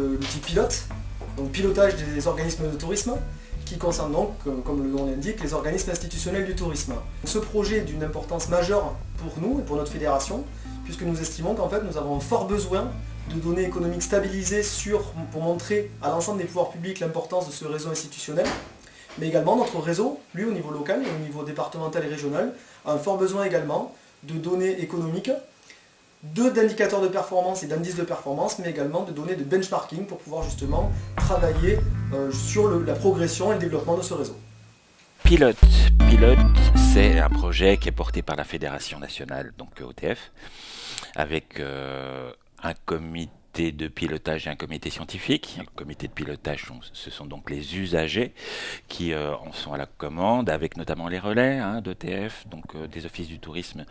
l'outil pilote, donc pilotage des organismes de tourisme, qui concerne donc, comme le nom l'indique, les organismes institutionnels du tourisme. Ce projet est d'une importance majeure pour nous et pour notre fédération, puisque nous estimons qu'en fait nous avons un fort besoin de données économiques stabilisées pour montrer à l'ensemble des pouvoirs publics l'importance de ce réseau institutionnel, mais également notre réseau, lui au niveau local et au niveau départemental et régional, a un fort besoin également de données économiques, d'indicateurs de performance et d'indices de performance, mais également de données de benchmarking pour pouvoir justement travailler sur la progression et le développement de ce réseau. Pilote, c'est un projet qui est porté par la Fédération nationale, donc OTF, avec un comité de pilotage et un comité scientifique. Le comité de pilotage, ce sont donc les usagers qui en sont à la commande, avec notamment les relais d'ETF, donc des offices du tourisme.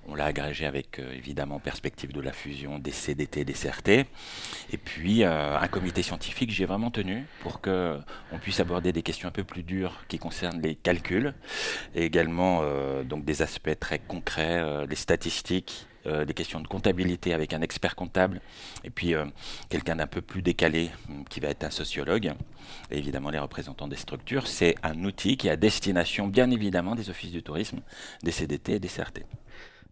On l'a agrégé avec évidemment perspective de la fusion des CDT, des CRT, et puis un comité scientifique. J'ai vraiment tenu pour que on puisse aborder des questions un peu plus dures qui concernent les calculs, et également donc des aspects très concrets, les statistiques, des questions de comptabilité avec un expert comptable, et puis quelqu'un d'un peu plus décalé qui va être un sociologue, et évidemment les représentants des structures. C'est un outil qui est à destination bien évidemment des offices du tourisme, des CDT et des CRT.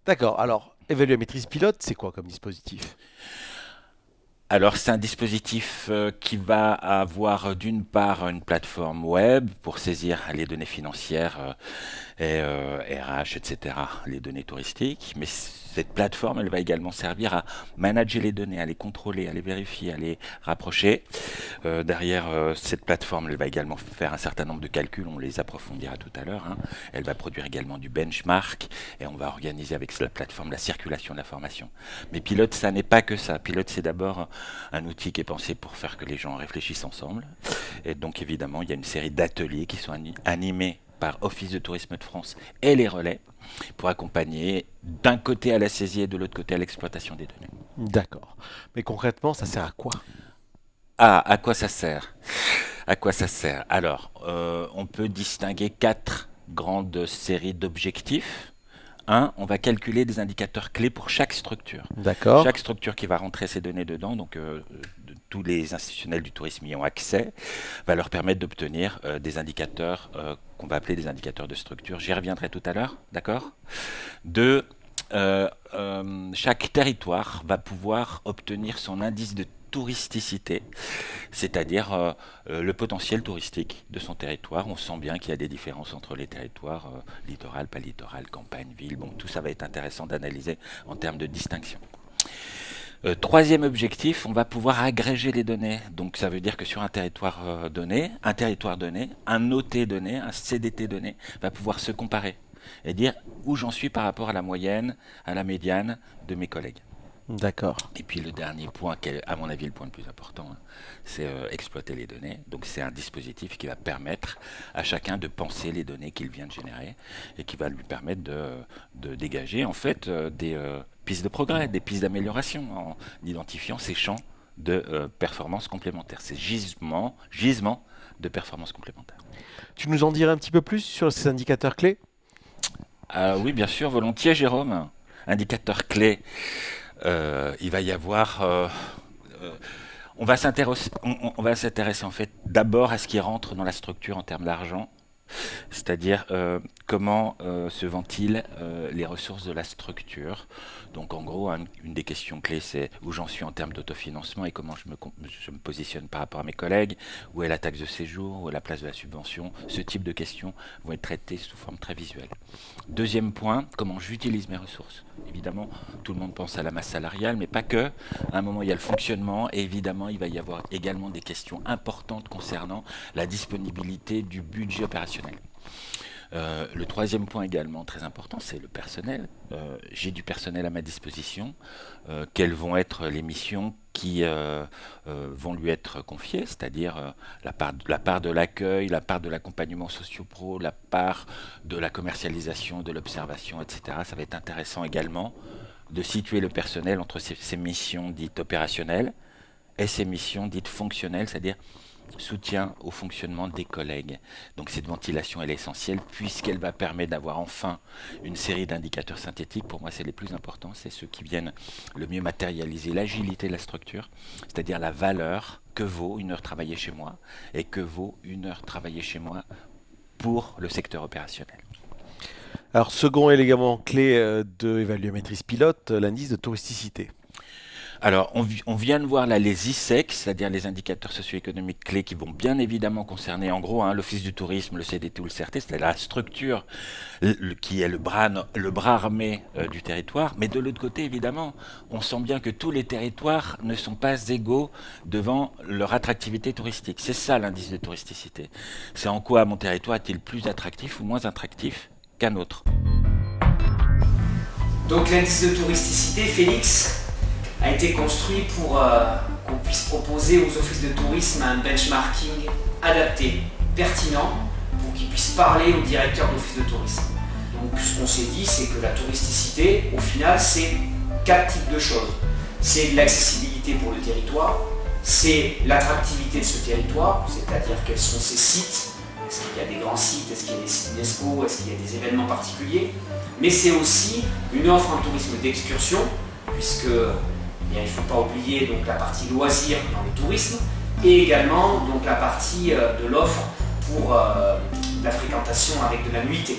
D'accord. Alors, évaluatrice pilote, c'est quoi comme dispositif? Alors c'est un dispositif qui va avoir d'une part une plateforme web pour saisir les données financières et RH, etc., les données touristiques, mais cette plateforme, elle va également servir à manager les données, à les contrôler, à les vérifier, à les rapprocher. Derrière cette plateforme, elle va également faire un certain nombre de calculs, on les approfondira tout à l'heure. Elle va produire également du benchmark, et on va organiser avec la plateforme la circulation de l'information. Mais Pilote, ça n'est pas que ça. Pilote, c'est d'abord un outil qui est pensé pour faire que les gens réfléchissent ensemble. Et donc évidemment, il y a une série d'ateliers qui sont animés par Office de tourisme de France et les relais pour accompagner d'un côté à la saisie et de l'autre côté à l'exploitation des données. D'accord. Mais concrètement, ça sert à quoi? À quoi ça sert? À quoi ça sert? Alors, on peut distinguer 4 grandes séries d'objectifs. On va calculer des indicateurs clés pour chaque structure. D'accord. Chaque structure qui va rentrer ces données dedans, donc tous les institutionnels du tourisme y ont accès, va leur permettre d'obtenir des indicateurs qu'on va appeler des indicateurs de structure. J'y reviendrai tout à l'heure, d'accord? Chaque territoire va pouvoir obtenir son indice de touristicité, c'est-à-dire le potentiel touristique de son territoire. On sent bien qu'il y a des différences entre les territoires, littoral, pas littoral, campagne, ville. Bon, tout ça va être intéressant d'analyser en termes de distinction. Troisième objectif, on va pouvoir agréger les données. Donc ça veut dire que sur un territoire donné, un OT donné, un CDT donné, va pouvoir se comparer et dire où j'en suis par rapport à la moyenne, à la médiane de mes collègues. D'accord. Et puis le dernier point, qui est à mon avis le point le plus important, c'est exploiter les données. Donc c'est un dispositif qui va permettre à chacun de penser les données qu'il vient de générer et qui va lui permettre de dégager en fait des pistes de progrès, des pistes d'amélioration en identifiant ces champs de performance complémentaire, ces gisements de performance complémentaire. Tu nous en dirais un petit peu plus sur ces indicateurs clés? Oui, bien sûr, volontiers, Jérôme. Indicateur clé. Il va y avoir. On va s'intéresser en fait d'abord à ce qui rentre dans la structure en termes d'argent, c'est-à-dire comment se ventilent les ressources de la structure. Donc en gros, une des questions clés, c'est où j'en suis en termes d'autofinancement et comment je me positionne par rapport à mes collègues, où est la taxe de séjour, où est la place de la subvention. Ce type de questions vont être traitées sous forme très visuelle. Deuxième point, comment j'utilise mes ressources. Évidemment, tout le monde pense à la masse salariale, mais pas que. À un moment, il y a le fonctionnement, et évidemment, il va y avoir également des questions importantes concernant la disponibilité du budget opérationnel. Le troisième point également très important, c'est le personnel. J'ai du personnel à ma disposition. Quelles vont être les missions qui vont lui être confiées, c'est-à-dire la part de l'accueil, la part de l'accompagnement socio-pro, la part de la commercialisation, de l'observation, etc. Ça va être intéressant également de situer le personnel entre ces missions dites opérationnelles et ces missions dites fonctionnelles, c'est-à-dire soutien au fonctionnement des collègues. Donc cette ventilation, elle est essentielle puisqu'elle va permettre d'avoir enfin une série d'indicateurs synthétiques. Pour moi, c'est les plus importants, c'est ceux qui viennent le mieux matérialiser l'agilité de la structure, c'est-à-dire la valeur que vaut une heure travaillée chez moi et que vaut une heure travaillée chez moi pour le secteur opérationnel. Alors, second élément clé de Évaluer Maîtrise Pilote, l'indice de touristicité. Alors, on vient de voir là les ISEC, c'est-à-dire les indicateurs socio-économiques clés qui vont bien évidemment concerner en gros l'Office du tourisme, le CDT ou le CRT, c'est-à-dire la structure qui est le bras armé du territoire. Mais de l'autre côté, évidemment, on sent bien que tous les territoires ne sont pas égaux devant leur attractivité touristique. C'est ça l'indice de touristicité. C'est en quoi mon territoire est-il plus attractif ou moins attractif qu'un autre. Donc l'indice de touristicité, Félix, a été construit pour qu'on puisse proposer aux offices de tourisme un benchmarking adapté, pertinent, pour qu'ils puissent parler aux directeurs d'offices de tourisme. Donc ce qu'on s'est dit, c'est que la touristicité, au final, c'est 4 types de choses. C'est de l'accessibilité pour le territoire, c'est l'attractivité de ce territoire, c'est-à-dire quels sont ses sites, est-ce qu'il y a des grands sites, est-ce qu'il y a des sites UNESCO, est-ce qu'il y a des événements particuliers, mais c'est aussi une offre en tourisme d'excursion, puisque il ne faut pas oublier donc, la partie loisirs dans le tourisme et également donc, la partie de l'offre pour la fréquentation avec de la nuitée.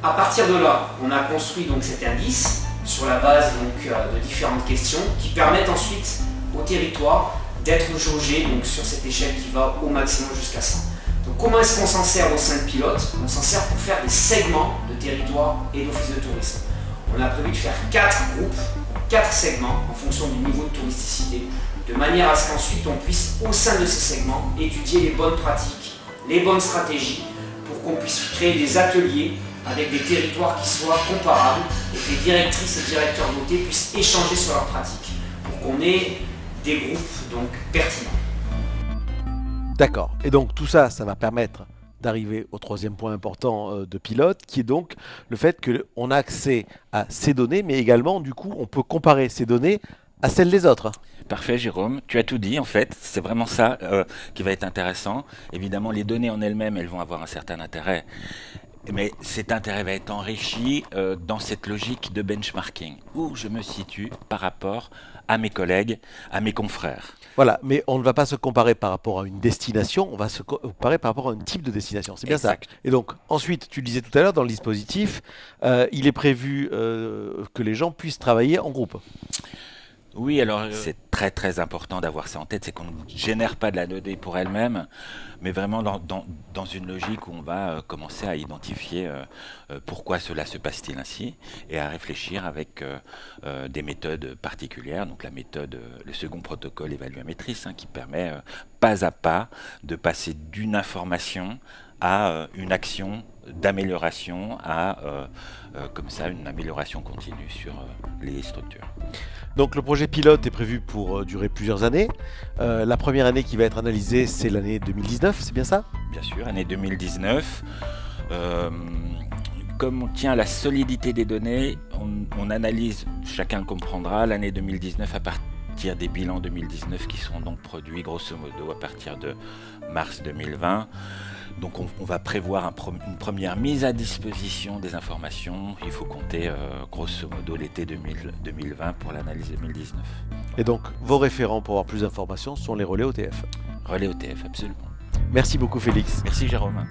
À partir de là, on a construit donc, cet indice sur la base donc, de différentes questions qui permettent ensuite au territoire d'être jaugé donc, sur cette échelle qui va au maximum jusqu'à 100. Donc comment est-ce qu'on s'en sert au sein de Pilote? On s'en sert pour faire des segments de territoire et d'office de tourisme. On a prévu de faire 4 groupes, 4 segments en fonction du niveau de touristicité, de manière à ce qu'ensuite on puisse, au sein de ces segments, étudier les bonnes pratiques, les bonnes stratégies, pour qu'on puisse créer des ateliers avec des territoires qui soient comparables et que les directrices et directeurs notés puissent échanger sur leurs pratiques, pour qu'on ait des groupes donc pertinents. D'accord. Et donc tout ça, ça va permettre d'arriver au troisième point important de Pilote, qui est donc le fait qu'on a accès à ces données, mais également, du coup, on peut comparer ces données à celles des autres. Parfait, Jérôme. Tu as tout dit, en fait. C'est vraiment ça qui va être intéressant. Évidemment, les données en elles-mêmes, elles vont avoir un certain intérêt. Mais cet intérêt va être enrichi dans cette logique de benchmarking, où je me situe par rapport à mes collègues, à mes confrères. Voilà, mais on ne va pas se comparer par rapport à une destination, on va se comparer par rapport à un type de destination. C'est bien Exact. ça. Et donc, ensuite, tu le disais tout à l'heure, dans le dispositif, il est prévu que les gens puissent travailler en groupe. Oui, alors c'est très très important d'avoir ça en tête, c'est qu'on ne génère pas de la donnée pour elle-même, mais vraiment dans une logique où on va commencer à identifier pourquoi cela se passe-t-il ainsi, et à réfléchir avec des méthodes particulières, donc la méthode, le second protocole évaluamétrice, qui permet pas à pas de passer d'une information à une action d'amélioration, à comme ça une amélioration continue sur les structures. Donc le projet pilote est prévu pour durer plusieurs années. La première année qui va être analysée, c'est l'année 2019, c'est bien ça? Bien sûr, année 2019. Comme on tient à la solidité des données, on analyse, chacun le comprendra, l'année 2019 à partir des bilans 2019 qui seront donc produits grosso modo à partir de mars 2020. Donc on va prévoir une première mise à disposition des informations. Il faut compter grosso modo l'été 2020 pour l'analyse 2019. Et donc vos référents pour avoir plus d'informations sont les relais OTF. Relais OTF, absolument. Merci beaucoup Félix. Merci Jérôme.